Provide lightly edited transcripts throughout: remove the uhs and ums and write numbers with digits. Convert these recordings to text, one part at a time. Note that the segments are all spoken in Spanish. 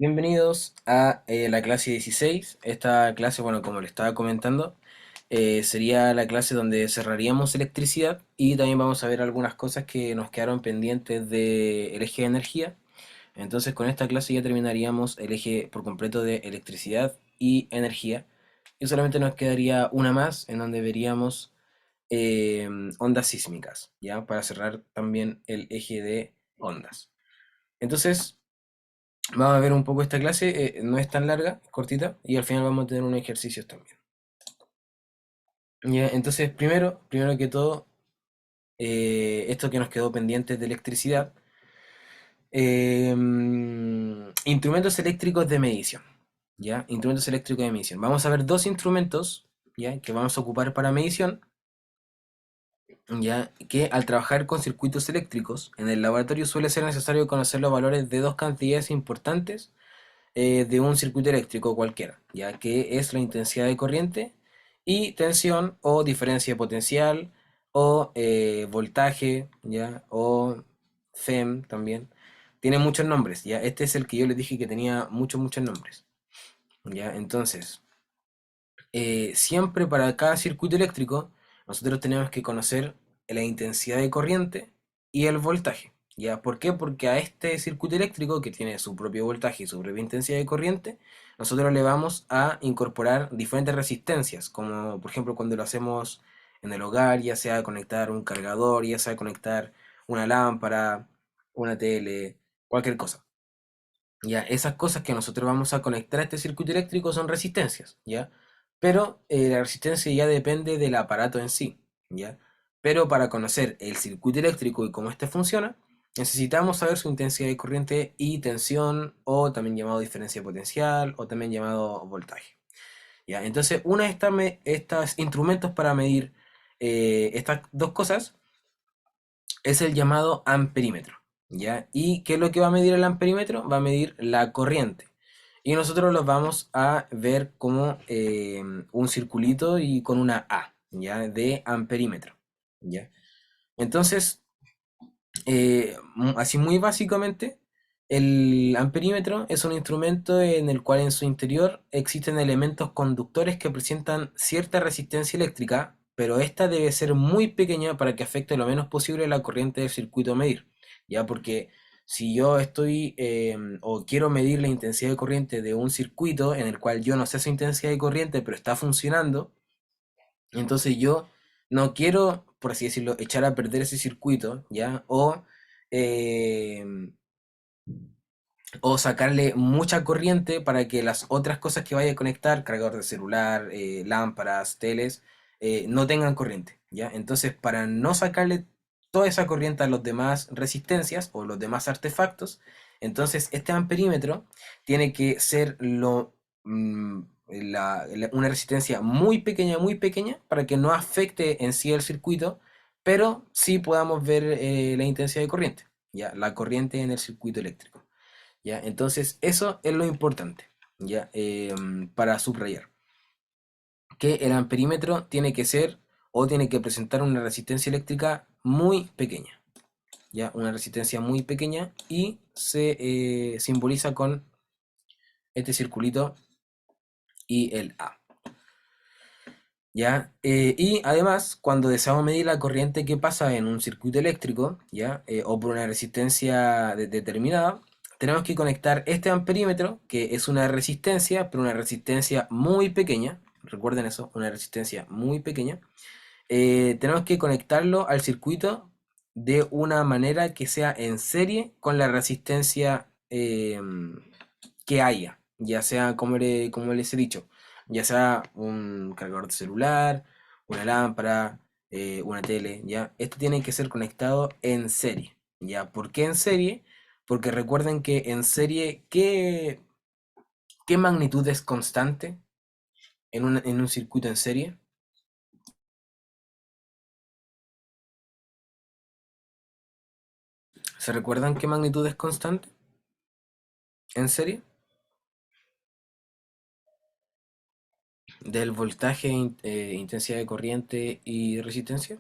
Bienvenidos a la clase 16. Esta clase, bueno, como le estaba comentando, sería la clase donde cerraríamos electricidad y también vamos a ver algunas cosas que nos quedaron pendientes del eje de energía. Entonces, con esta clase ya terminaríamos el eje por completo de electricidad y energía. Y solamente nos quedaría una más en donde veríamos eh, ondas sísmicas, ¿ya? Para cerrar también el eje de ondas. Entonces, vamos a ver un poco esta clase, no es tan larga, es cortita, y al final vamos a tener unos ejercicios también. Ya, entonces, primero que todo, esto que nos quedó pendiente de electricidad, instrumentos eléctricos de medición, ¿ya? Instrumentos eléctricos de medición. Vamos a ver dos instrumentos, ¿ya? Que vamos a ocupar para medición, ¿ya? Que al trabajar con circuitos eléctricos en el laboratorio suele ser necesario conocer los valores de dos cantidades importantes de un circuito eléctrico cualquiera, ya que es la intensidad de corriente y tensión o diferencia potencial o voltaje, ya, o FEM también. Tiene muchos nombres, ya. Este es el que yo les dije que tenía muchos nombres, ya. Entonces, siempre para cada circuito eléctrico, nosotros tenemos que conocer la intensidad de corriente y el voltaje. ¿Ya? ¿Por qué? Porque a este circuito eléctrico, que tiene su propio voltaje y su propia intensidad de corriente, nosotros le vamos a incorporar diferentes resistencias, como por ejemplo cuando lo hacemos en el hogar, ya sea conectar un cargador, ya sea conectar una lámpara, una tele, cualquier cosa. ¿Ya? Esas cosas que nosotros vamos a conectar a este circuito eléctrico son resistencias, ¿ya? Pero la resistencia ya depende del aparato en sí, ¿ya? Pero para conocer el circuito eléctrico y cómo este funciona, necesitamos saber su intensidad de corriente y tensión, o también llamado diferencia potencial, o también llamado voltaje, ¿ya? Entonces, una de estos instrumentos para medir estas dos cosas es el llamado amperímetro, ¿ya? ¿Y qué es lo que va a medir el amperímetro? Va a medir la corriente. Y nosotros los vamos a ver como un circulito y con una A, ¿ya? De amperímetro, ¿ya? Entonces, así muy básicamente, el amperímetro es un instrumento en el cual en su interior existen elementos conductores que presentan cierta resistencia eléctrica, pero esta debe ser muy pequeña para que afecte lo menos posible la corriente del circuito a medir, ¿ya? Porque si yo estoy o quiero medir la intensidad de corriente de un circuito en el cual yo no sé esa intensidad de corriente, pero está funcionando, entonces yo no quiero, por así decirlo, echar a perder ese circuito, ¿ya? Eh, o sacarle mucha corriente para que las otras cosas que vaya a conectar, cargador de celular, lámparas, teles, no tengan corriente, ¿ya? Entonces, para no sacarle toda esa corriente a los demás resistencias o los demás artefactos, entonces este amperímetro tiene que ser una resistencia muy pequeña, para que no afecte en sí el circuito, pero sí podamos ver la intensidad de corriente, ¿ya? La corriente en el circuito eléctrico. ¿Ya? Entonces, eso es lo importante, ¿ya? Para subrayar, que el amperímetro tiene que ser o tiene que presentar una resistencia eléctrica muy pequeña, ¿ya? Una resistencia muy pequeña y se simboliza con este circulito y el A, ¿ya? Y además, cuando deseamos medir la corriente que pasa en un circuito eléctrico, ¿ya? O por una resistencia determinada, tenemos que conectar este amperímetro, que es una resistencia, pero una resistencia muy pequeña. Recuerden eso, una resistencia muy pequeña. Tenemos que conectarlo al circuito de una manera que sea en serie con la resistencia que haya, ya sea como les he dicho, ya sea un cargador de celular, una lámpara, una tele, ya. Esto tiene que ser conectado en serie, ya. ¿Por qué en serie? Porque recuerden que en serie, ¿qué magnitud es constante en un circuito en serie? ¿Se recuerdan qué magnitud es constante en serie? Del voltaje, intensidad de corriente y resistencia.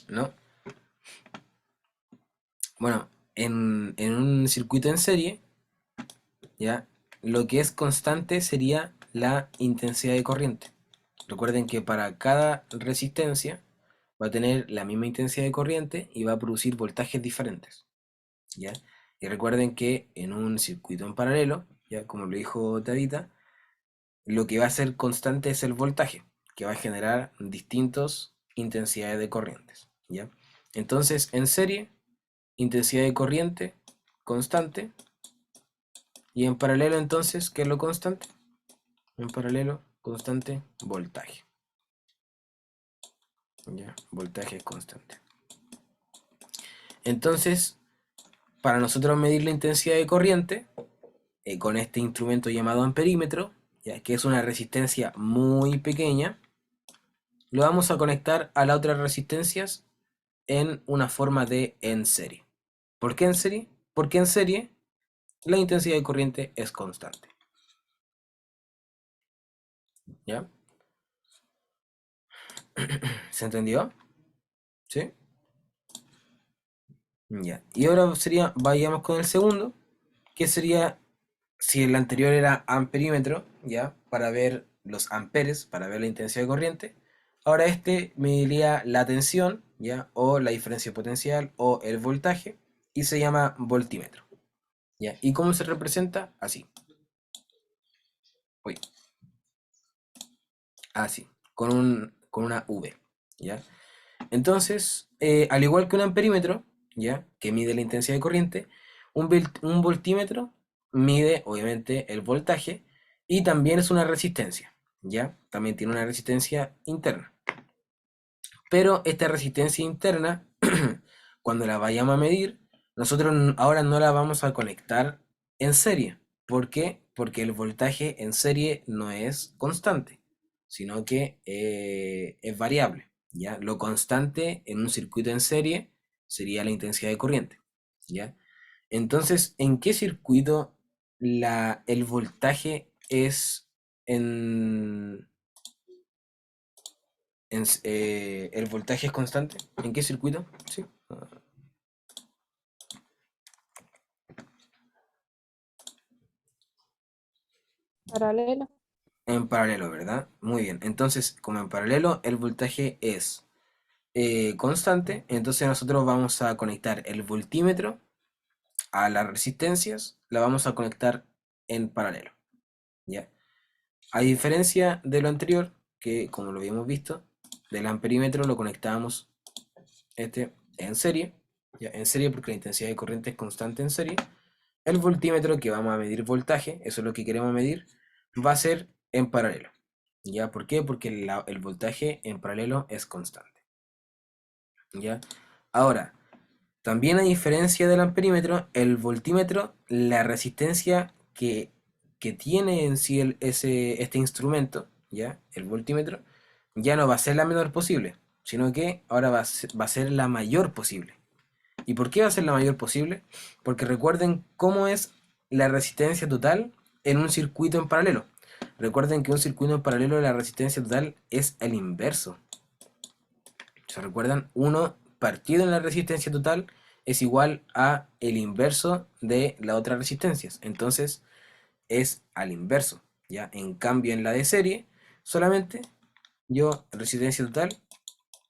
¿No? Bueno, en un circuito en serie, ¿ya? Lo que es constante sería la intensidad de corriente. Recuerden que para cada resistencia va a tener la misma intensidad de corriente y va a producir voltajes diferentes, ¿ya? Y recuerden que en un circuito en paralelo, ya como lo dijo Tadita, lo que va a ser constante es el voltaje, que va a generar distintas intensidades de corrientes, ¿ya? Entonces, en serie, intensidad de corriente constante, y en paralelo entonces, ¿qué es lo constante? En paralelo, constante, voltaje, ¿ya? Voltaje constante. Entonces, para nosotros medir la intensidad de corriente, con este instrumento llamado amperímetro, ya que es una resistencia muy pequeña, lo vamos a conectar a las otras resistencias en una forma de en serie. ¿Por qué en serie? Porque en serie la intensidad de corriente es constante. ¿Ya? ¿Se entendió? ¿Sí? Ya. Y ahora sería, vayamos con el segundo, que sería, si el anterior era amperímetro, ¿ya? Para ver los amperes, para ver la intensidad de corriente. Ahora este mediría la tensión, ¿ya? O la diferencia potencial, o el voltaje, y se llama voltímetro, ¿ya? ¿Y cómo se representa? Así. Uy, así, con una V, ¿ya? Entonces, al igual que un amperímetro, ¿ya? Que mide la intensidad de corriente, un voltímetro mide, obviamente, el voltaje y también es una resistencia, ¿ya? También tiene una resistencia interna. Pero esta resistencia interna, cuando la vayamos a medir, nosotros ahora no la vamos a conectar en serie. ¿Por qué? Porque el voltaje en serie no es constante, sino que es variable, ¿ya? Lo constante en un circuito en serie sería la intensidad de corriente, ¿ya? Entonces, ¿en qué circuito el voltaje es en, el voltaje es constante? ¿En qué circuito? Sí. Paralelo. En paralelo, ¿verdad? Muy bien. Entonces, como en paralelo el voltaje es constante, entonces nosotros vamos a conectar el voltímetro a las resistencias, la vamos a conectar en paralelo, ¿ya? A diferencia de lo anterior, que como lo habíamos visto, del amperímetro lo conectábamos en serie, ¿ya? En serie porque la intensidad de corriente es constante en serie. El voltímetro que vamos a medir voltaje, eso es lo que queremos medir, va a ser en paralelo. ¿Ya? ¿Por qué? Porque el voltaje en paralelo es constante. ¿Ya? Ahora, también a diferencia del amperímetro, el voltímetro, la resistencia que tiene en sí este instrumento, ¿ya? El voltímetro, ya no va a ser la menor posible, sino que ahora va a ser la mayor posible. ¿Y por qué va a ser la mayor posible? Porque recuerden cómo es la resistencia total en un circuito en paralelo. Recuerden que un circuito en paralelo la resistencia total es el inverso. ¿Se recuerdan? Uno partido en la resistencia total es igual a el inverso de las otras resistencias. Entonces es al inverso. ¿Ya? En cambio en la de serie, solamente yo resistencia total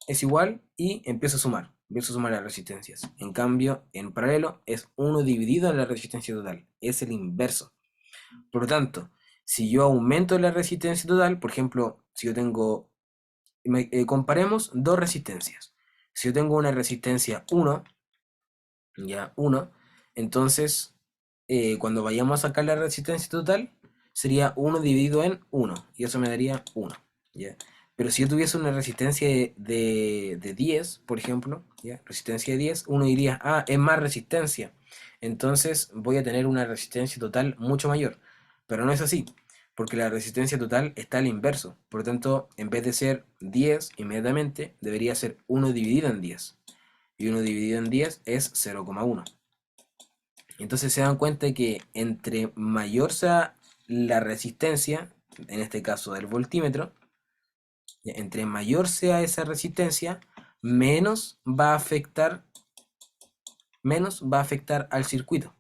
es igual y empiezo a sumar. Empiezo a sumar las resistencias. En cambio, en paralelo es uno dividido en la resistencia total. Es el inverso. Por lo tanto, si yo aumento la resistencia total, por ejemplo, si yo tengo, comparemos dos resistencias. Si yo tengo una resistencia 1, ya 1, entonces cuando vayamos a sacar la resistencia total, sería 1 dividido en 1, y eso me daría 1, ¿ya? Pero si yo tuviese una resistencia de 10, por ejemplo, ¿ya? Resistencia de 10, uno diría, ah, es más resistencia, entonces voy a tener una resistencia total mucho mayor. Pero no es así, porque la resistencia total está al inverso. Por lo tanto, en vez de ser 10 inmediatamente, debería ser 1 dividido en 10. Y 1 dividido en 10 es 0,1. Entonces se dan cuenta que entre mayor sea la resistencia, en este caso del voltímetro, entre mayor sea esa resistencia, menos va a afectar, menos va a afectar al circuito.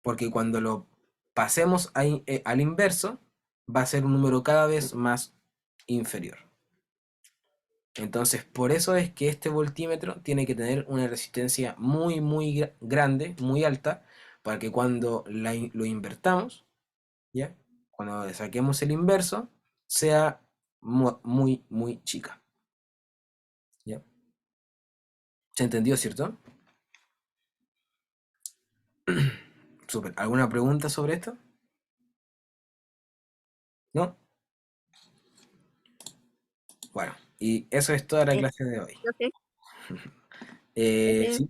Porque cuando lo pasemos al inverso, va a ser un número cada vez más inferior. Entonces, por eso es que este voltímetro tiene que tener una resistencia muy, muy grande, muy alta, para que cuando lo invertamos, ¿ya? Cuando saquemos el inverso, sea muy, muy chica, ¿ya? ¿Se entendió, cierto? Súper. ¿Alguna pregunta sobre esto? ¿No? Bueno, y eso es toda la Eh, clase de hoy. profe, profe, Sí,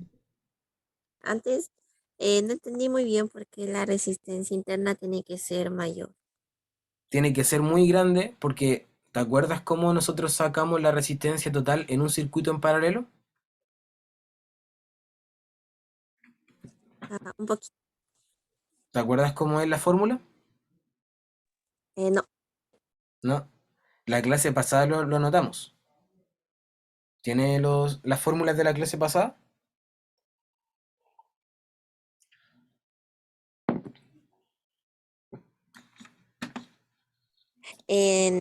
antes no entendí muy bien por qué la resistencia interna tiene que ser mayor. tiene que ser muy grande porque, ¿te acuerdas cómo nosotros sacamos la resistencia total en un circuito en paralelo? Ah, un poquito. ¿Te acuerdas cómo es la fórmula? No. ¿No? La clase pasada lo notamos. ¿Tiene las fórmulas de la clase pasada?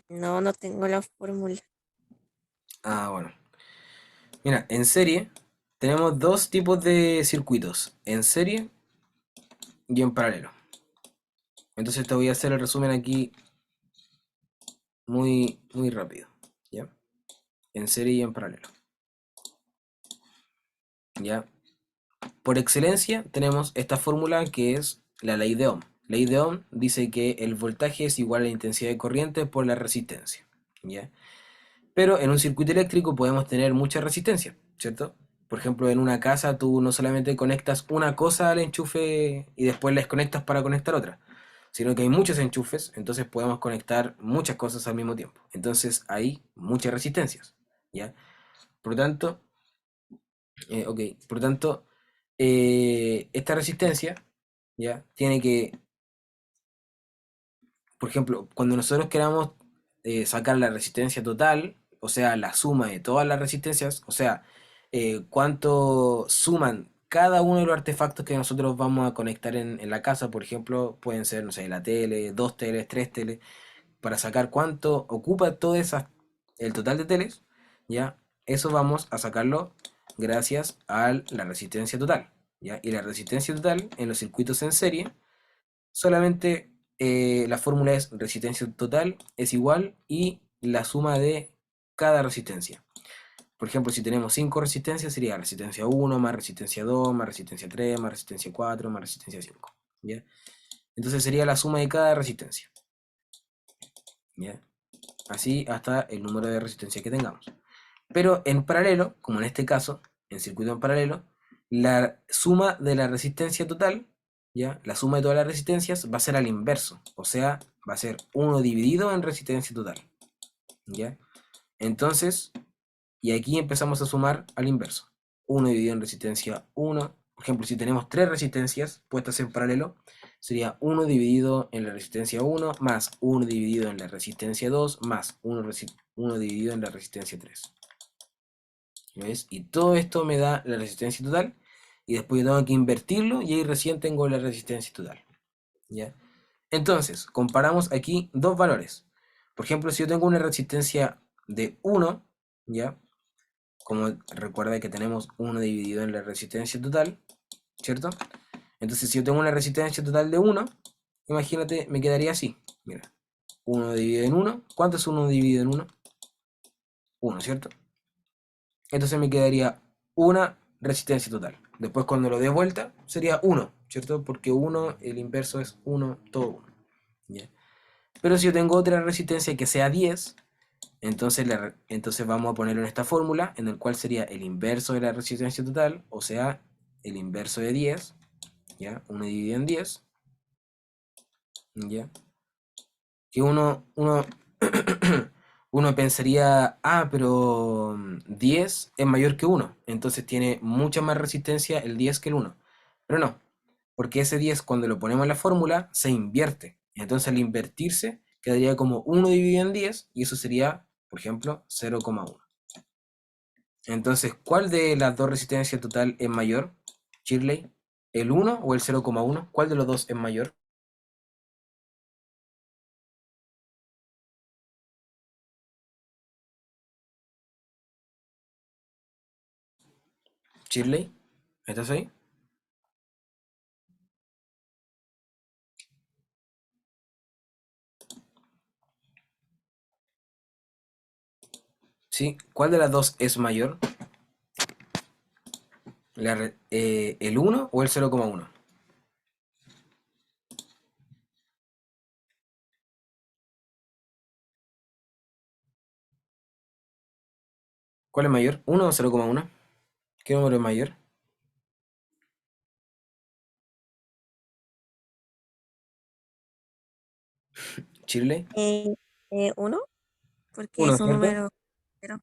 No, no tengo la fórmula. Ah, bueno. Mira, en serie tenemos dos tipos de circuitos, en serie y en paralelo. Entonces te voy a hacer el resumen aquí muy, muy rápido, ¿ya? En serie y en paralelo, ¿ya? Por excelencia tenemos esta fórmula que es la ley de Ohm. Ley de Ohm dice que el voltaje es igual a la intensidad de corriente por la resistencia, ¿ya? Pero en un circuito eléctrico podemos tener mucha resistencia, ¿cierto? Por ejemplo, en una casa tú no solamente conectas una cosa al enchufe y después la desconectas para conectar otra, sino que hay muchos enchufes, entonces podemos conectar muchas cosas al mismo tiempo. Entonces hay muchas resistencias, ¿ya? Por lo tanto, ok, por lo tanto, esta resistencia, ¿ya? Tiene que, por ejemplo, cuando nosotros queramos sacar la resistencia total, o sea, la suma de todas las resistencias, o sea, cuánto suman cada uno de los artefactos que nosotros vamos a conectar en la casa, por ejemplo, pueden ser, no sé, la tele, dos teles, tres teles, para sacar cuánto ocupa todo el total de teles, ¿ya? Eso vamos a sacarlo gracias a la resistencia total, ¿ya? Y la resistencia total en los circuitos en serie, solamente la fórmula es resistencia total es igual y la suma de cada resistencia. Por ejemplo, si tenemos 5 resistencias, sería resistencia uno más resistencia 2 más resistencia 3 más resistencia 4 más resistencia 5, ¿ya? Entonces sería la suma de cada resistencia, ¿ya? Así hasta el número de resistencia que tengamos. Pero en paralelo, como en este caso, en circuito en paralelo, la suma de la resistencia total, ¿ya? La suma de todas las resistencias va a ser al inverso, o sea, va a ser uno dividido en resistencia total, ¿ya? Entonces, y aquí empezamos a sumar al inverso. Uno dividido en resistencia uno. Por ejemplo, si tenemos tres resistencias puestas en paralelo, sería uno dividido en la resistencia uno más uno dividido en la resistencia 2 más uno dividido en la resistencia 3. ¿Ves? Y todo esto me da la resistencia total. Y después yo tengo que invertirlo y ahí recién tengo la resistencia total. ¿Ya? Entonces, comparamos aquí dos valores. Por ejemplo, si yo tengo una resistencia de uno, ¿ya? Como recuerda que tenemos uno dividido en la resistencia total, ¿cierto? Entonces, si yo tengo una resistencia total de uno, imagínate, me quedaría así. Mira, uno dividido en uno. ¿Cuánto es uno dividido en uno? Uno, ¿cierto? Entonces me quedaría una resistencia total. Después cuando lo dé vuelta sería uno, ¿cierto? Porque uno, el inverso es uno, todo uno. ¿Ya? Pero si yo tengo otra resistencia que sea 10, entonces vamos a ponerlo en esta fórmula, en el cual sería el inverso de la resistencia total, o sea, el inverso de 10, ¿ya? Uno dividido en 10, ¿ya? Que uno pensaría, pero 10 es mayor que uno, entonces tiene mucha más resistencia el 10 que el uno. Pero no, porque ese 10 cuando lo ponemos en la fórmula se invierte. Entonces al invertirse quedaría como 1 dividido en 10 y eso sería, por ejemplo, 0,1. Entonces, ¿cuál de las dos resistencias total es mayor, Shirley? ¿El 1 o el 0,1? ¿Cuál de los dos es mayor? Shirley, ¿estás ahí? Sí, ¿cuál de las dos es mayor? ¿El 1 o el 0,1? ¿Cuál es mayor? ¿1 o 0,1? ¿Qué número es mayor? ¿Shirley? Eh, 1, porque 1, es un ¿cierto? número cero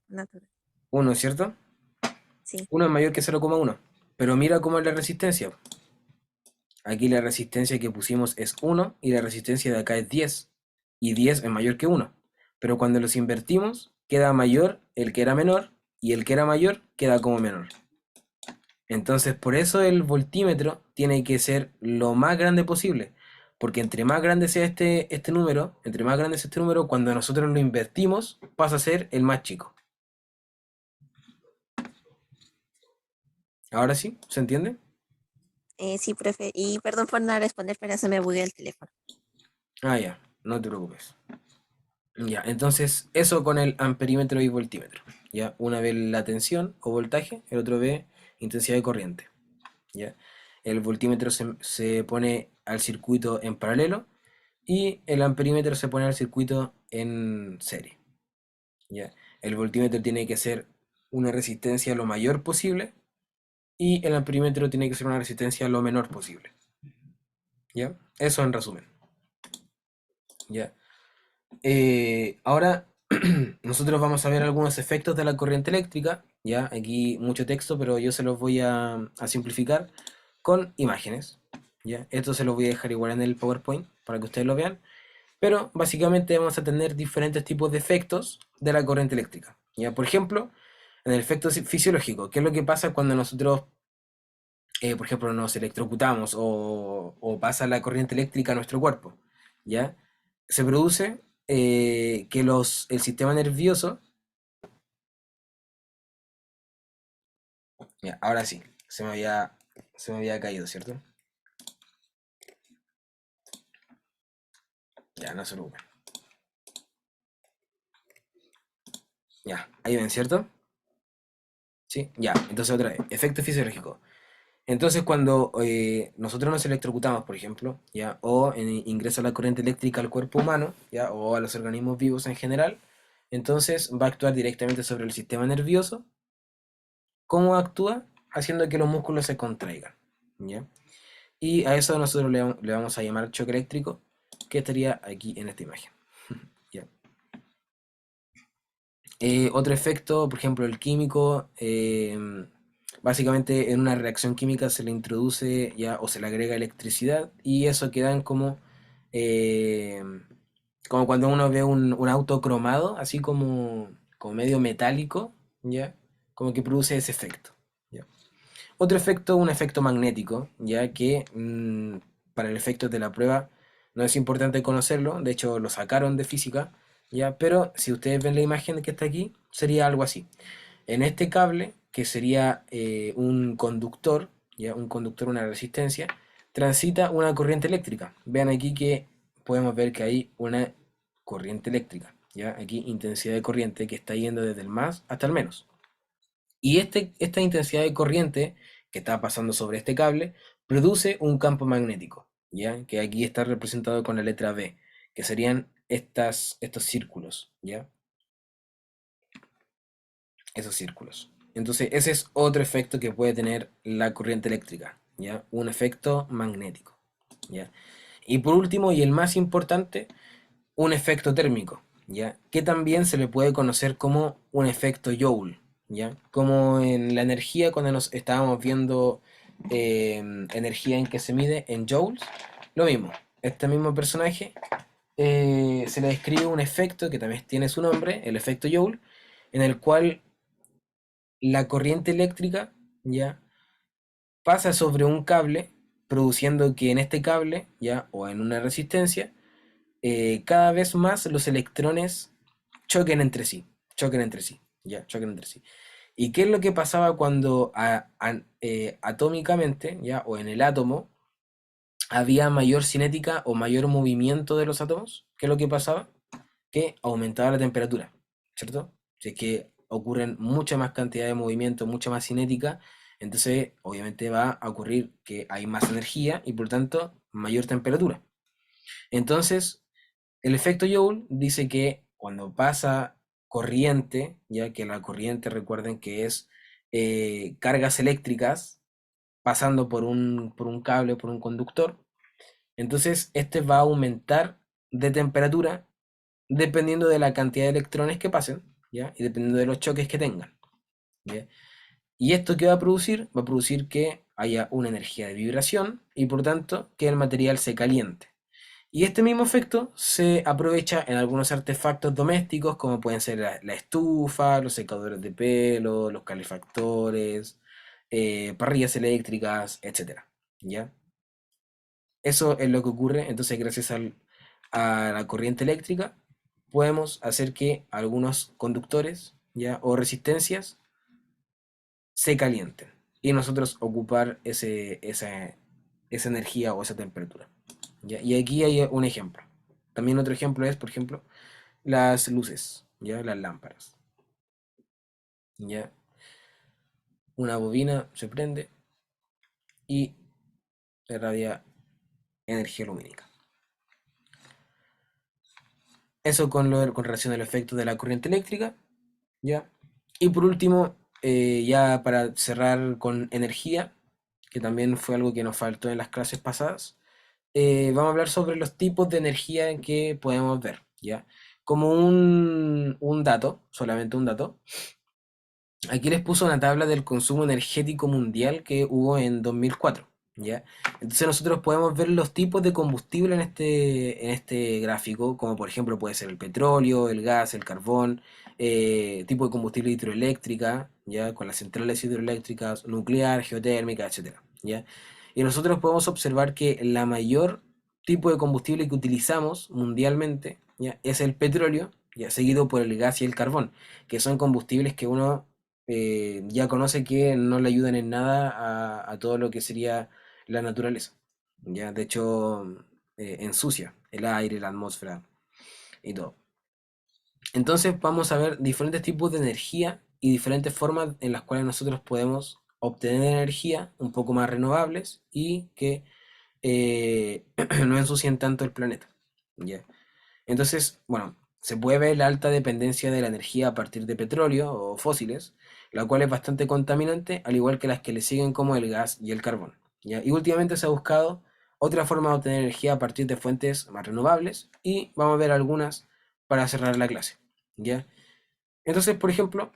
natural. 1, ¿cierto? Sí. 1 es mayor que 0,1. Pero mira cómo es la resistencia. Aquí la resistencia que pusimos es 1 y la resistencia de acá es 10. Y 10 es mayor que 1. Pero cuando los invertimos, queda mayor el que era menor y el que era mayor queda como menor. Entonces, por eso el voltímetro tiene que ser lo más grande posible. Porque entre más grande sea este número, entre más grande sea este número, cuando nosotros lo invertimos, pasa a ser el más chico. ¿Ahora sí? ¿Se entiende? Sí, profe. Y perdón por no responder, pero se me bugueó el teléfono. Ah, ya, no te preocupes. Ya, entonces eso con el amperímetro y voltímetro. Ya, una ve la tensión o voltaje, el otro ve intensidad de corriente. Ya, el voltímetro se pone al circuito en paralelo y el amperímetro se pone al circuito en serie. ¿Ya? El voltímetro tiene que ser una resistencia lo mayor posible y el amperímetro tiene que ser una resistencia lo menor posible. ¿Ya? Eso en resumen. ¿Ya? Ahora nosotros vamos a ver algunos efectos de la corriente eléctrica. ¿Ya? Aquí mucho texto, pero yo se los voy a simplificar con imágenes. ¿Ya? Esto se los voy a dejar igual en el PowerPoint para que ustedes lo vean. Pero básicamente vamos a tener diferentes tipos de efectos de la corriente eléctrica. ¿Ya? Por ejemplo, en el efecto fisiológico, ¿qué es lo que pasa cuando nosotros, por ejemplo, nos electrocutamos o pasa la corriente eléctrica a nuestro cuerpo? ¿Ya? Se produce que el sistema nervioso, ya, ahora sí, se me había caído, ¿cierto? Ya, no se preocupen. Ya, ahí ven, ¿cierto? Sí, ya, entonces otra vez, efecto fisiológico. Entonces, cuando nosotros nos electrocutamos, por ejemplo, ¿ya? O ingresa la corriente eléctrica al cuerpo humano, ¿ya? O a los organismos vivos en general, entonces va a actuar directamente sobre el sistema nervioso. ¿Cómo actúa? Haciendo que los músculos se contraigan, ¿ya? Y a eso nosotros le vamos a llamar choque eléctrico, que estaría aquí en esta imagen, ¿ya? Otro efecto, por ejemplo, el químico, básicamente en una reacción química se le introduce ya o se le agrega electricidad y eso quedan eh, como cuando uno ve un auto cromado, así como medio metálico, ¿ya? Como que produce ese efecto, ¿ya? Otro efecto, un efecto magnético, ya que para el efecto de la prueba no es importante conocerlo, de hecho lo sacaron de física, ya, pero si ustedes ven la imagen que está aquí, sería algo así. En este cable, que sería un conductor, ya, un conductor, una resistencia, transita una corriente eléctrica. Vean aquí que podemos ver que hay una corriente eléctrica, ya, aquí intensidad de corriente que está yendo desde el más hasta el menos. Y esta intensidad de corriente que está pasando sobre este cable produce un campo magnético, ¿ya? Que aquí está representado con la letra B, que serían estos círculos, ¿ya? Esos círculos. Entonces, ese es otro efecto que puede tener la corriente eléctrica, ¿ya? Un efecto magnético, ¿ya? Y por último, y el más importante, un efecto térmico, ¿ya? Que también se le puede conocer como un efecto Joule, ¿ya? Como en la energía, cuando nos estábamos viendo energía en que se mide en joules, lo mismo. Este mismo personaje se le describe un efecto que también tiene su nombre, el efecto Joule, en el cual la corriente eléctrica ya pasa sobre un cable, produciendo que en este cable ya o en una resistencia cada vez más los electrones choquen entre sí, choquen entre sí, ya, choquen entre sí. ¿Y qué es lo que pasaba cuando atómicamente, ya, o en el átomo, había mayor cinética o mayor movimiento de los átomos? ¿Qué es lo que pasaba? Que aumentaba la temperatura, ¿cierto? Si es que ocurren mucha más cantidad de movimiento, mucha más cinética, entonces obviamente va a ocurrir que hay más energía y por tanto mayor temperatura. Entonces, el efecto Joule dice que cuando pasa corriente, ya que la corriente recuerden que es cargas eléctricas pasando por un cable, por un conductor, entonces este va a aumentar de temperatura dependiendo de la cantidad de electrones que pasen, ¿ya? Y dependiendo de los choques que tengan, ¿ya? ¿Y esto qué va a producir? Va a producir que haya una energía de vibración y por tanto que el material se caliente. Y este mismo efecto se aprovecha en algunos artefactos domésticos, como pueden ser la estufa, los secadores de pelo, los calefactores, parrillas eléctricas, etcétera. ¿Ya? Eso es lo que ocurre, entonces gracias a la corriente eléctrica podemos hacer que algunos conductores, ¿ya? O resistencias se calienten y nosotros ocupar esa energía o esa temperatura. ¿Ya? Y aquí hay un ejemplo. También otro ejemplo es, por ejemplo, las luces, ¿ya? Las lámparas. ¿Ya? Una bobina se prende y irradia energía lumínica. Eso con relación al efecto de la corriente eléctrica, ¿ya? Y por último, ya para cerrar con energía, que también fue algo que nos faltó en las clases pasadas, vamos a hablar sobre los tipos de energía que podemos ver, ¿ya? Como un dato, solamente un dato, aquí les puso una tabla del consumo energético mundial que hubo en 2004, ¿ya? Entonces nosotros podemos ver los tipos de combustible en este gráfico, como por ejemplo puede ser el petróleo, el gas, el carbón, tipo de combustible hidroeléctrica, ¿ya? Con las centrales hidroeléctricas, nuclear, geotérmica, etcétera, ¿ya? Y nosotros podemos observar que la mayor tipo de combustible que utilizamos mundialmente, ¿ya? Es el petróleo, ya seguido por el gas y el carbón, que son combustibles que uno ya conoce que no le ayudan en nada a todo lo que sería la naturaleza. Ya, de hecho, ensucia el aire, la atmósfera y todo. Entonces vamos a ver diferentes tipos de energía y diferentes formas en las cuales nosotros podemos obtener energía un poco más renovables y que no ensucien tanto el planeta. ¿Ya? Entonces, bueno, se puede ver la alta dependencia de la energía a partir de petróleo o fósiles, la cual es bastante contaminante, al igual que las que le siguen como el gas y el carbón, ¿ya? Y últimamente se ha buscado otra forma de obtener energía a partir de fuentes más renovables y vamos a ver algunas para cerrar la clase, ¿ya? Entonces, por ejemplo,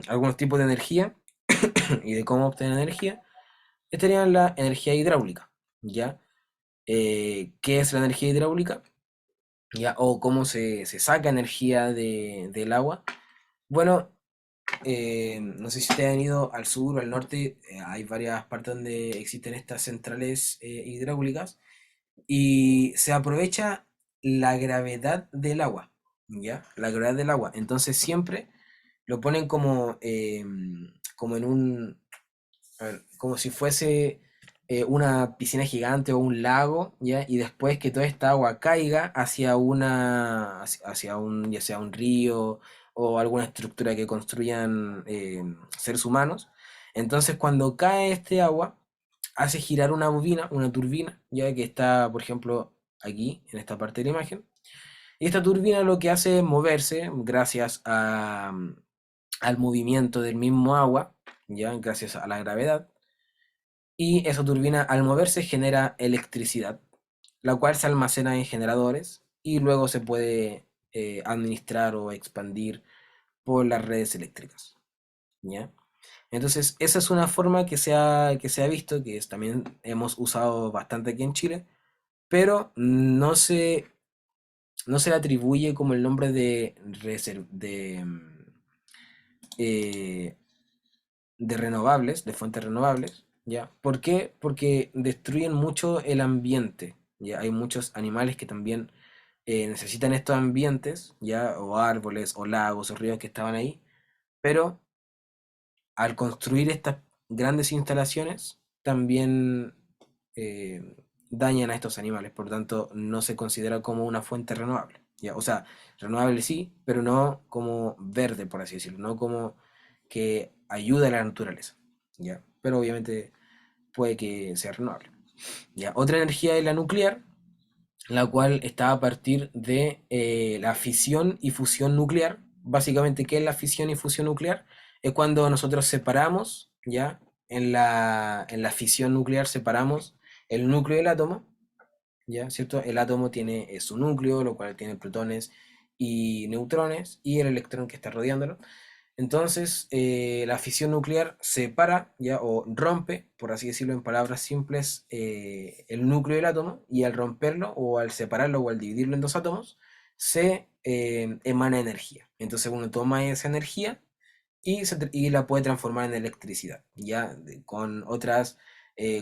algunos tipos de energía y de cómo obtener energía estarían la energía hidráulica, ¿ya? ¿Qué es la energía hidráulica? ¿Ya? O cómo se saca energía del agua. Bueno, no sé si ustedes han ido al sur o al norte, hay varias partes donde existen estas centrales hidráulicas y se aprovecha la gravedad del agua, ¿ya? La gravedad del agua. Entonces siempre lo ponen como, como en un, a ver, como si fuese una piscina gigante o un lago, ¿ya? Y después que toda esta agua caiga hacia un, ya sea un río o alguna estructura que construyan seres humanos. Entonces, cuando cae este agua, hace girar una bobina, una turbina, ya que está, por ejemplo, aquí, en esta parte de la imagen. Y esta turbina lo que hace es moverse gracias al movimiento del mismo agua, ya, gracias a la gravedad. Y esa turbina al moverse genera electricidad, la cual se almacena en generadores y luego se puede administrar o expandir por las redes eléctricas, ¿ya? Entonces, esa es una forma que se ha visto, que también hemos usado bastante aquí en Chile, pero no se no se le atribuye como el nombre eh, de renovables, de fuentes renovables, ¿ya? ¿Por qué? Porque destruyen mucho el ambiente, ¿ya? Hay muchos animales que también necesitan estos ambientes, ¿ya? O árboles, o lagos, o ríos que estaban ahí, pero al construir estas grandes instalaciones, también eh, dañan a estos animales, por lo tanto no se considera como una fuente renovable, ¿ya? O sea, renovable sí, pero no como verde, por así decirlo, no como que ayuda a la naturaleza, ¿ya? Pero obviamente puede que sea renovable, ¿ya? Otra energía es la nuclear, la cual está a partir de la fisión y fusión nuclear. Básicamente, ¿qué es la fisión y fusión nuclear? Es cuando nosotros separamos, ¿ya? En la fisión nuclear separamos el núcleo del átomo, ¿ya? ¿Cierto? El átomo tiene su núcleo, lo cual tiene protones y neutrones, y el electrón que está rodeándolo. Entonces, la fisión nuclear separa, ¿ya? O rompe, por así decirlo en palabras simples, el núcleo del átomo, y al romperlo, o al separarlo, o al dividirlo en dos átomos, se emana energía. Entonces uno toma esa energía y la puede transformar en electricidad, ¿ya? Con otras,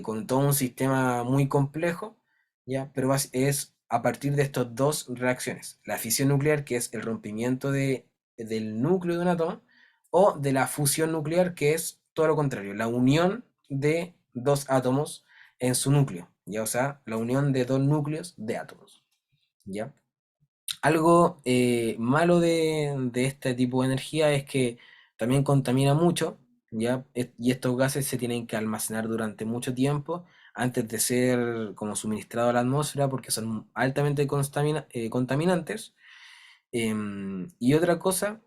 con todo un sistema muy complejo, ¿ya? Pero es a partir de estas dos reacciones, la fisión nuclear, que es el rompimiento del núcleo de un átomo, o de la fusión nuclear, que es todo lo contrario, la unión de dos átomos en su núcleo, ¿ya? O sea, la unión de dos núcleos de átomos, ¿ya? Algo malo de este tipo de energía es que también contamina mucho, ¿ya? Y estos gases se tienen que almacenar durante mucho tiempo antes de ser como suministrado a la atmósfera porque son altamente contaminantes. Y otra cosa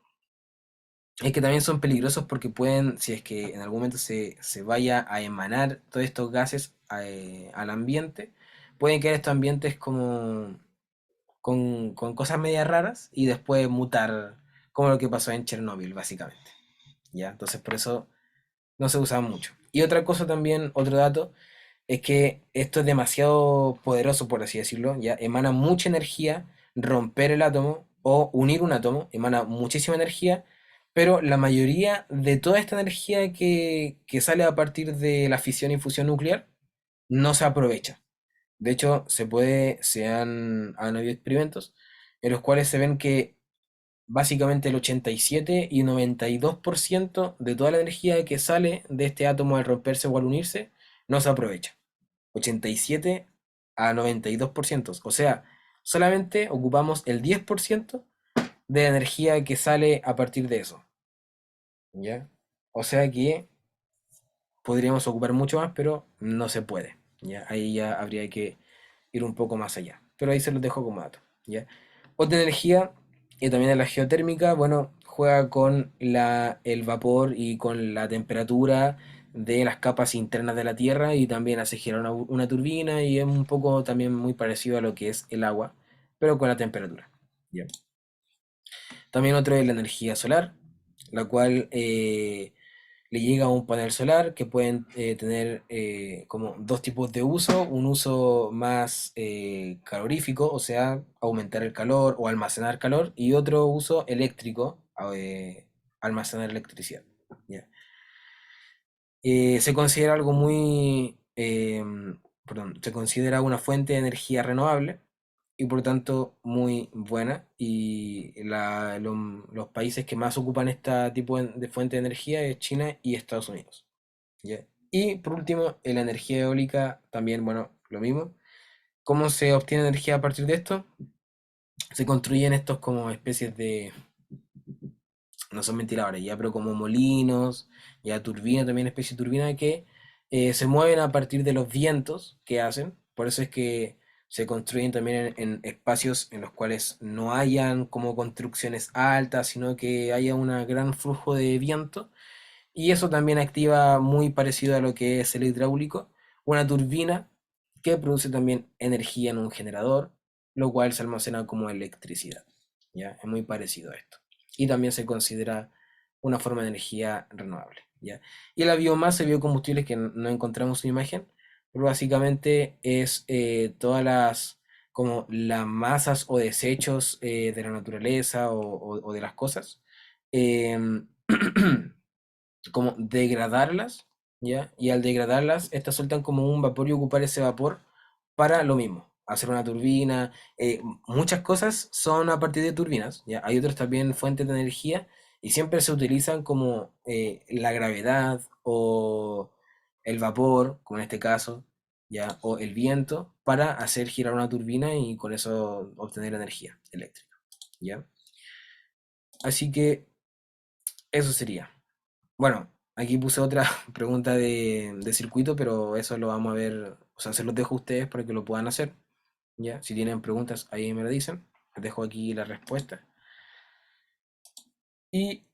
es que también son peligrosos porque pueden, si es que en algún momento se vaya a emanar todos estos gases al ambiente, pueden quedar estos ambientes como con cosas medias raras y después mutar, como lo que pasó en Chernóbil, básicamente. ¿Ya? Entonces, por eso no se usa mucho. Y otra cosa también, otro dato, es que esto es demasiado poderoso, por así decirlo, ¿ya? Emana mucha energía romper el átomo o unir un átomo, emana muchísima energía, pero la mayoría de toda esta energía que sale a partir de la fisión y fusión nuclear no se aprovecha. De hecho, han habido experimentos en los cuales se ven que básicamente el 87 y 92% de toda la energía que sale de este átomo al romperse o al unirse no se aprovecha. 87 a 92%. O sea, solamente ocupamos el 10% de la energía que sale a partir de eso. ¿Ya? O sea que podríamos ocupar mucho más, pero no se puede. ¿Ya? Ahí ya habría que ir un poco más allá. Pero ahí se los dejo como dato. ¿Ya? Otra energía, y también es la geotérmica, bueno, juega con el vapor y con la temperatura de las capas internas de la Tierra y también hace girar una turbina y es un poco también muy parecido a lo que es el agua, pero con la temperatura. ¿Ya? También otro es la energía solar, la cual le llega a un panel solar que pueden tener como dos tipos de uso, un uso más calorífico, o sea, aumentar el calor o almacenar calor, y otro uso eléctrico, almacenar electricidad. ¿Ya? Se considera algo perdón, se considera una fuente de energía renovable y por lo tanto muy buena. Y los países que más ocupan este tipo de fuente de energía es China y Estados Unidos. ¿Ya? Y por último, la energía eólica también, bueno, lo mismo. ¿Cómo se obtiene energía a partir de esto? Se construyen estos como especies de, no son ventiladores ya, pero como molinos, ya turbina, también especie de turbina que se mueven a partir de los vientos que hacen. Por eso es que se construyen también en espacios en los cuales no hayan como construcciones altas, sino que haya un gran flujo de viento. Y eso también activa muy parecido a lo que es el hidráulico, una turbina que produce también energía en un generador, lo cual se almacena como electricidad. ¿Ya? Es muy parecido a esto. Y también se considera una forma de energía renovable. ¿Ya? Y la biomasa y biocombustibles que no encontramos en imagen, pero básicamente es todas las como las masas o desechos de la naturaleza o de las cosas, em, como degradarlas, ¿ya? Y al degradarlas, estas sueltan como un vapor y ocupar ese vapor para lo mismo, hacer una turbina. Muchas cosas son a partir de turbinas, ¿ya? Hay otras también fuentes de energía y siempre se utilizan como la gravedad o el vapor, como en este caso, ¿ya? O el viento para hacer girar una turbina y con eso obtener energía eléctrica, ¿ya? Así que eso sería. Bueno, aquí puse otra pregunta de circuito, pero eso lo vamos a ver, o sea, se los dejo a ustedes para que lo puedan hacer, ¿ya? Si tienen preguntas, ahí me lo dicen. Les dejo aquí la respuesta. Y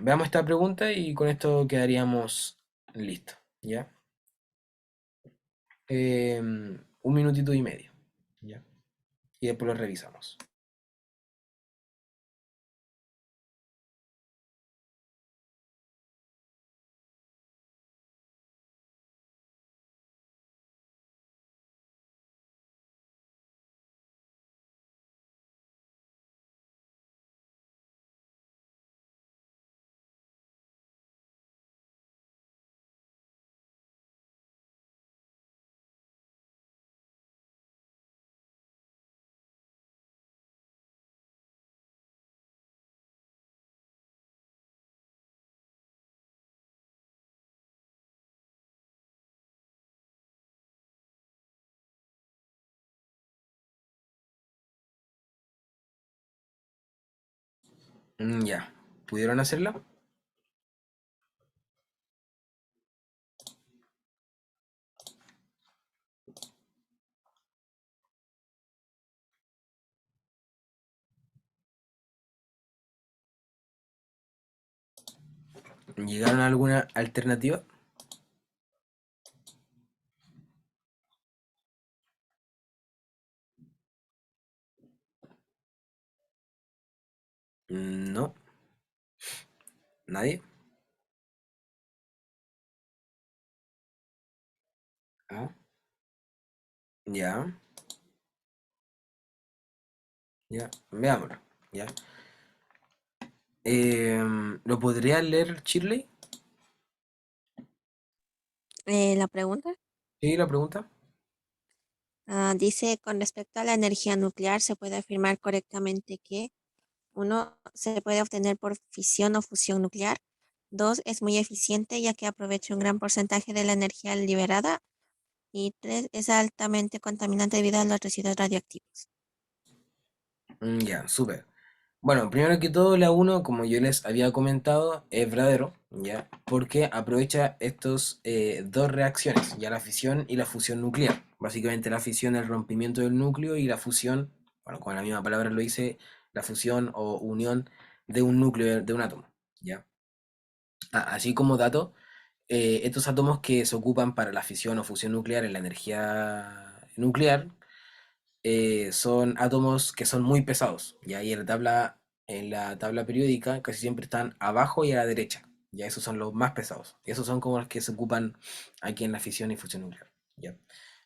veamos esta pregunta y con esto quedaríamos listos, ¿ya? Un minutito y medio, ¿ya? Y después lo revisamos. Ya, ¿pudieron hacerla? ¿Llegaron a alguna alternativa? No, nadie. Ah, ya, ya, veámoslo. Ya. ¿Lo podría leer Shirley? La pregunta Sí, la pregunta. dice, con respecto a la energía nuclear, se puede afirmar correctamente que uno, se puede obtener por fisión o fusión nuclear. Dos, es muy eficiente ya que aprovecha un gran porcentaje de la energía liberada. Y tres, es altamente contaminante debido a los residuos radioactivos. Ya, súper. Bueno, primero que todo, la uno, como yo les había comentado, es verdadero, ¿ya? Porque aprovecha estos dos reacciones, ya la fisión y la fusión nuclear. Básicamente la fisión es el rompimiento del núcleo y la fusión, bueno, con la misma palabra lo dice, la fusión o unión de un núcleo de un átomo, ¿ya? Así como dato, estos átomos que se ocupan para la fisión o fusión nuclear en la energía nuclear son átomos que son muy pesados. ¿Ya? Y en la tabla periódica casi siempre están abajo y a la derecha. Ya esos son los más pesados. Y esos son como los que se ocupan aquí en la fisión y fusión nuclear. ¿Ya?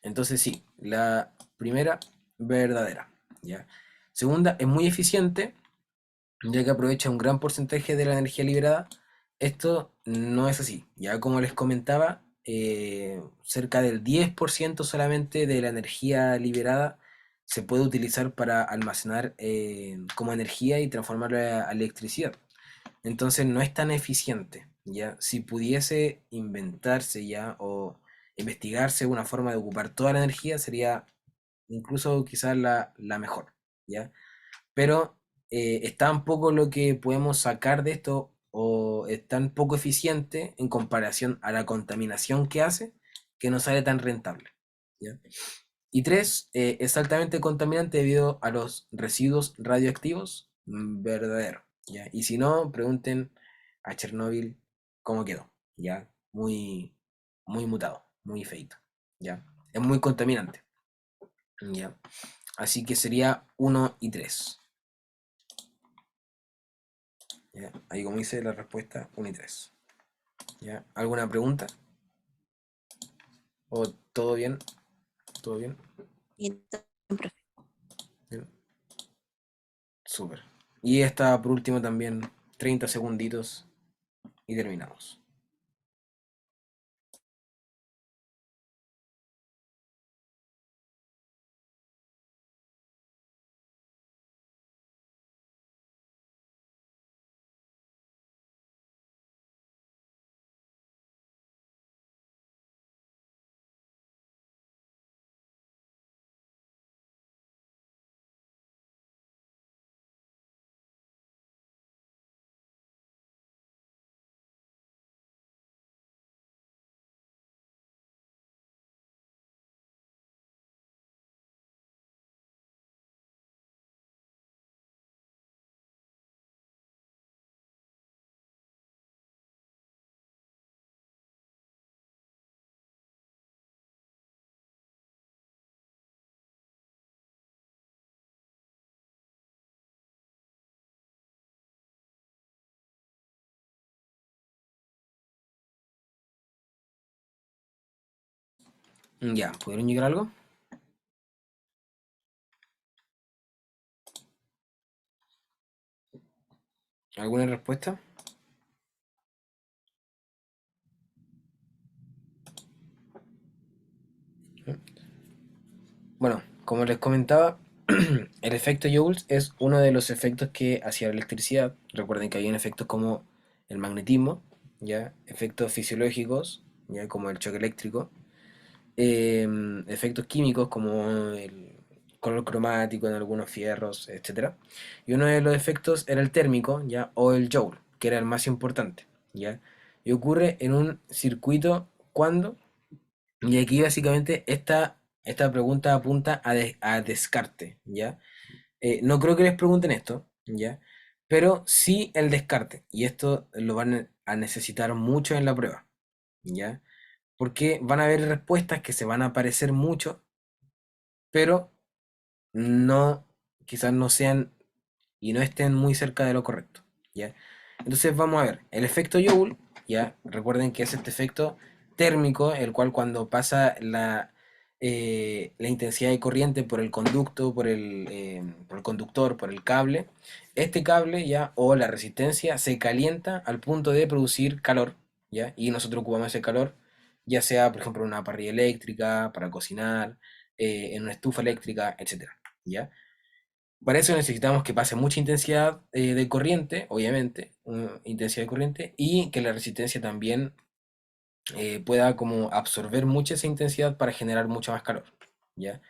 Entonces sí, la primera, verdadera. ¿Ya? Segunda, es muy eficiente ya que aprovecha un gran porcentaje de la energía liberada. Esto no es así. Ya como les comentaba, cerca del 10% solamente de la energía liberada se puede utilizar para almacenar como energía y transformarla a electricidad. Entonces no es tan eficiente. ¿Ya? Si pudiese inventarse ya o investigarse una forma de ocupar toda la energía, sería incluso quizás la mejor. ¿Ya? Pero es tan poco lo que podemos sacar de esto o es tan poco eficiente en comparación a la contaminación que hace que no sale tan rentable. ¿Ya? Y tres, es altamente contaminante debido a los residuos radioactivos. Verdadero. ¿Ya? Y si no, pregunten a Chernóbil cómo quedó. ¿Ya? Muy, muy mutado, muy feito. ¿Ya? Es muy contaminante. ¿Ya? Así que sería uno y 3. ¿Ya? Ahí como dice la respuesta 1 y 3. ¿Ya? ¿Alguna pregunta? ¿O todo bien? ¿Todo bien? Bien, profe. Bien. Súper. Y esta por último también, 30 segunditos y terminamos. Ya, ¿pudieron llegar a algo? ¿Alguna respuesta? Bueno, como les comentaba, el efecto Joule es uno de los efectos que hacía la electricidad. Recuerden que hay efectos como el magnetismo, ¿ya? Efectos fisiológicos, ¿ya? Como el choque eléctrico. Efectos químicos como el color cromático en algunos fierros, etcétera. Y uno de los efectos era el térmico, ¿ya? O el Joule, que era el más importante, ¿ya? Y ocurre en un circuito cuando y aquí básicamente esta pregunta apunta a descarte, ¿ya? No creo que les pregunten esto, ¿ya? Pero sí el descarte, y esto lo van a necesitar mucho en la prueba, ¿ya? Porque van a haber respuestas que se van a parecer mucho, pero no, quizás no sean y no estén muy cerca de lo correcto, ¿ya? Entonces vamos a ver, el efecto Joule, ¿ya? Recuerden que es este efecto térmico, el cual cuando pasa la intensidad de corriente por el conducto, por el conductor, por el cable, este cable, ¿ya? O la resistencia se calienta al punto de producir calor, ¿ya? Y nosotros ocupamos ese calor, ya sea, por ejemplo, en una parrilla eléctrica, para cocinar, en una estufa eléctrica, etcétera, ¿ya? Para eso necesitamos que pase mucha intensidad de corriente, obviamente, intensidad de corriente, y que la resistencia también pueda como absorber mucha esa intensidad para generar mucho más calor, ¿ya?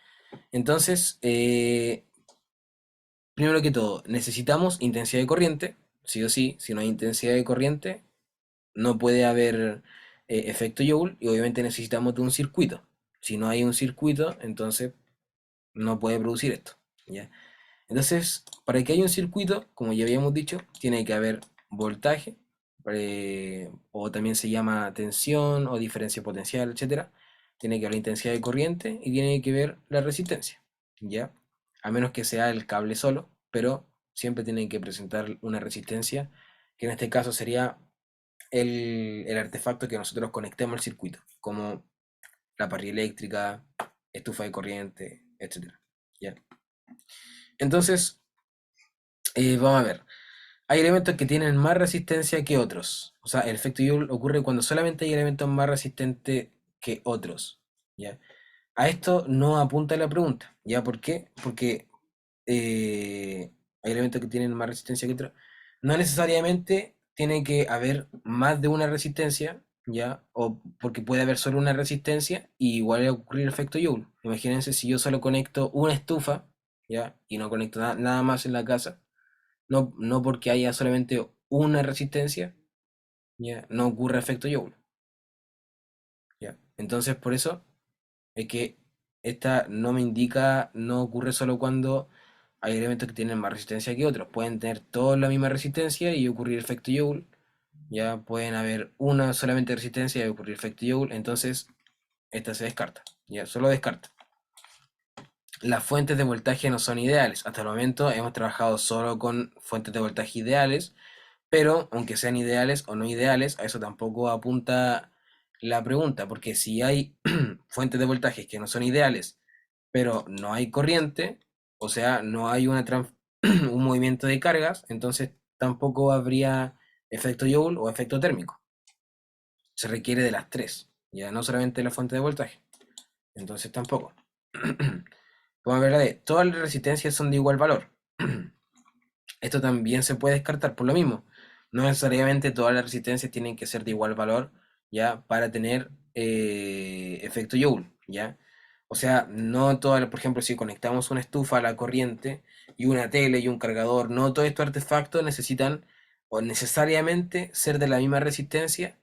Entonces, primero que todo, necesitamos intensidad de corriente, sí o sí. Si no hay intensidad de corriente, no puede haber efecto Joule, y obviamente necesitamos de un circuito. Si no hay un circuito, entonces no puede producir esto, ¿ya? Entonces, para que haya un circuito, como ya habíamos dicho, tiene que haber voltaje, o también se llama tensión o diferencia potencial, etcétera. Tiene que haber la intensidad de corriente y tiene que ver la resistencia, ¿ya? A menos que sea el cable solo, pero siempre tiene que presentar una resistencia, que en este caso sería el artefacto que nosotros conectemos al circuito, como la parrilla eléctrica, estufa de corriente, etcétera, ¿ya? Entonces, vamos a ver. Hay elementos que tienen más resistencia que otros. O sea, el efecto Joule ocurre cuando solamente hay elementos más resistentes que otros, ¿ya? A esto no apunta la pregunta, ¿ya? ¿Por qué? Porque hay elementos que tienen más resistencia que otros. No necesariamente tiene que haber más de una resistencia, ¿ya? O porque puede haber solo una resistencia y igual va a ocurrir el efecto Joule. Imagínense si yo solo conecto una estufa, ¿ya? Y no conecto nada más en la casa, no porque haya solamente una resistencia, ¿ya? No ocurre efecto Joule, ¿ya? Entonces, por eso es que esta no me indica, no ocurre solo cuando hay elementos que tienen más resistencia que otros. Pueden tener todos la misma resistencia y ocurrir efecto Joule, ya pueden haber una solamente resistencia y ocurrir efecto Joule, entonces esta se descarta, ya solo descarta. Las fuentes de voltaje no son ideales. Hasta el momento hemos trabajado solo con fuentes de voltaje ideales, pero aunque sean ideales o no ideales, a eso tampoco apunta la pregunta, porque si hay fuentes de voltaje que no son ideales, pero no hay corriente, o sea, no hay un movimiento de cargas, entonces tampoco habría efecto Joule o efecto térmico. Se requiere de las tres, ya no solamente la fuente de voltaje, entonces tampoco. Vamos a ver la de, todas las resistencias son de igual valor. Esto también se puede descartar por lo mismo. No necesariamente todas las resistencias tienen que ser de igual valor, ¿ya? Para tener efecto Joule, ¿ya? O sea, no todas, por ejemplo, si conectamos una estufa a la corriente y una tele y un cargador, no todos estos artefactos necesitan o necesariamente ser de la misma resistencia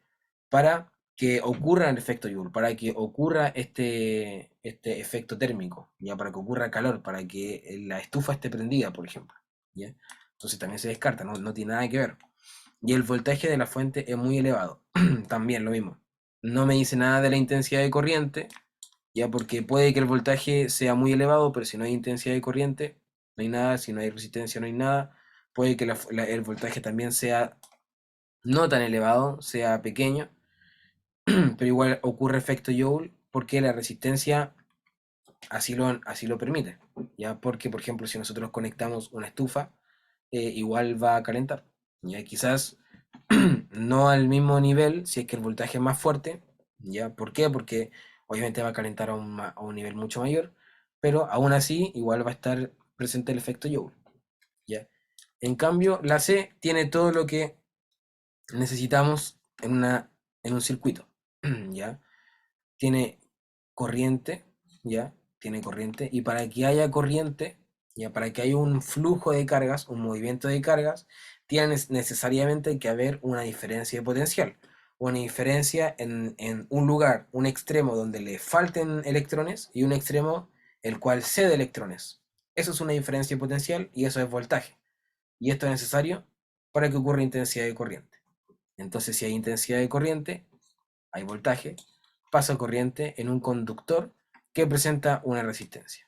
para que ocurra el efecto Joule, para que ocurra este efecto térmico, ¿ya? Para que ocurra calor, para que la estufa esté prendida, por ejemplo, ¿ya? Entonces también se descarta, no tiene nada que ver. Y el voltaje de la fuente es muy elevado, también lo mismo. No me dice nada de la intensidad de corriente, ya porque puede que el voltaje sea muy elevado, pero si no hay intensidad de corriente, no hay nada, si no hay resistencia, no hay nada. Puede que el voltaje también sea no tan elevado, sea pequeño, pero igual ocurre efecto Joule porque la resistencia así lo permite, ¿ya? Porque, por ejemplo, si nosotros conectamos una estufa, igual va a calentar, ¿ya? Quizás no al mismo nivel, si es que el voltaje es más fuerte, ¿ya? ¿Por qué? Porque obviamente va a calentar a un nivel mucho mayor, pero aún así igual va a estar presente el efecto Joule, ¿ya? En cambio, la C tiene todo lo que necesitamos en un circuito, ¿ya? Tiene corriente, ¿ya? Tiene corriente, y para que haya corriente, ¿ya? Para que haya un flujo de cargas, un movimiento de cargas, tiene necesariamente que haber una diferencia de potencial, una diferencia en un lugar, un extremo donde le falten electrones y un extremo el cual cede electrones. Eso es una diferencia de potencial y eso es voltaje. Y esto es necesario para que ocurra intensidad de corriente. Entonces, si hay intensidad de corriente, hay voltaje, pasa corriente en un conductor que presenta una resistencia.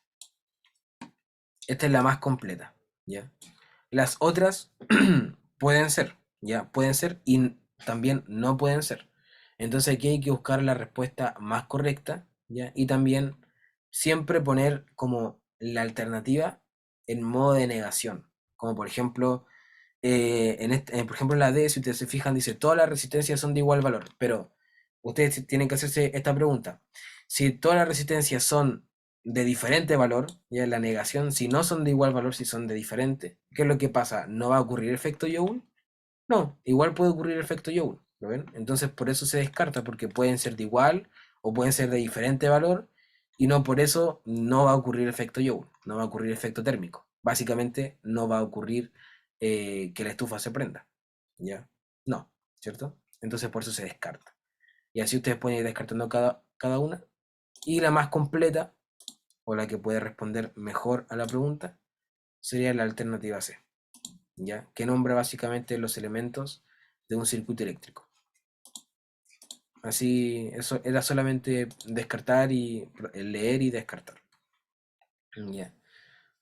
Esta es la más completa, ¿ya? Las otras pueden ser, ¿ya? Pueden ser y también no pueden ser. Entonces aquí hay que buscar la respuesta más correcta, ¿ya? Y también siempre poner como la alternativa en modo de negación. Como por ejemplo, por ejemplo, en la D, si ustedes se fijan, dice todas las resistencias son de igual valor, pero ustedes tienen que hacerse esta pregunta. Si todas las resistencias son de diferente valor, ya en la negación, si no son de igual valor, si son de diferente, ¿qué es lo que pasa? ¿No va a ocurrir efecto Joule? No, igual puede ocurrir efecto Joule, ¿lo ven? Entonces por eso se descarta, porque pueden ser de igual o pueden ser de diferente valor, y no por eso no va a ocurrir efecto Joule, no va a ocurrir efecto térmico. Básicamente no va a ocurrir que la estufa se prenda, ¿ya? No, ¿cierto? Entonces por eso se descarta. Y así ustedes pueden ir descartando cada una. Y la más completa, o la que puede responder mejor a la pregunta, sería la alternativa C, ¿ya? Que nombra básicamente los elementos de un circuito eléctrico. Así, eso era solamente descartar y leer y descartar. ¿Ya?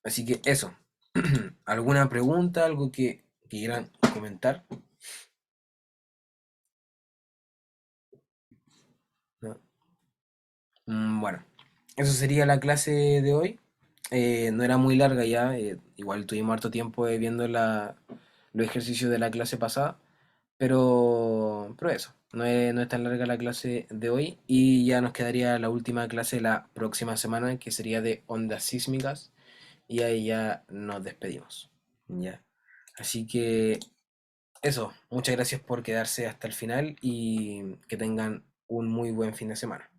Así que eso. ¿Alguna pregunta? ¿Algo que quieran comentar? ¿No? Bueno, eso sería la clase de hoy. No era muy larga ya, igual tuvimos harto tiempo viendo los ejercicios de la clase pasada, pero eso, no es tan larga la clase de hoy y ya nos quedaría la última clase la próxima semana que sería de ondas sísmicas y ahí ya nos despedimos. Ya. Así que eso, muchas gracias por quedarse hasta el final y que tengan un muy buen fin de semana.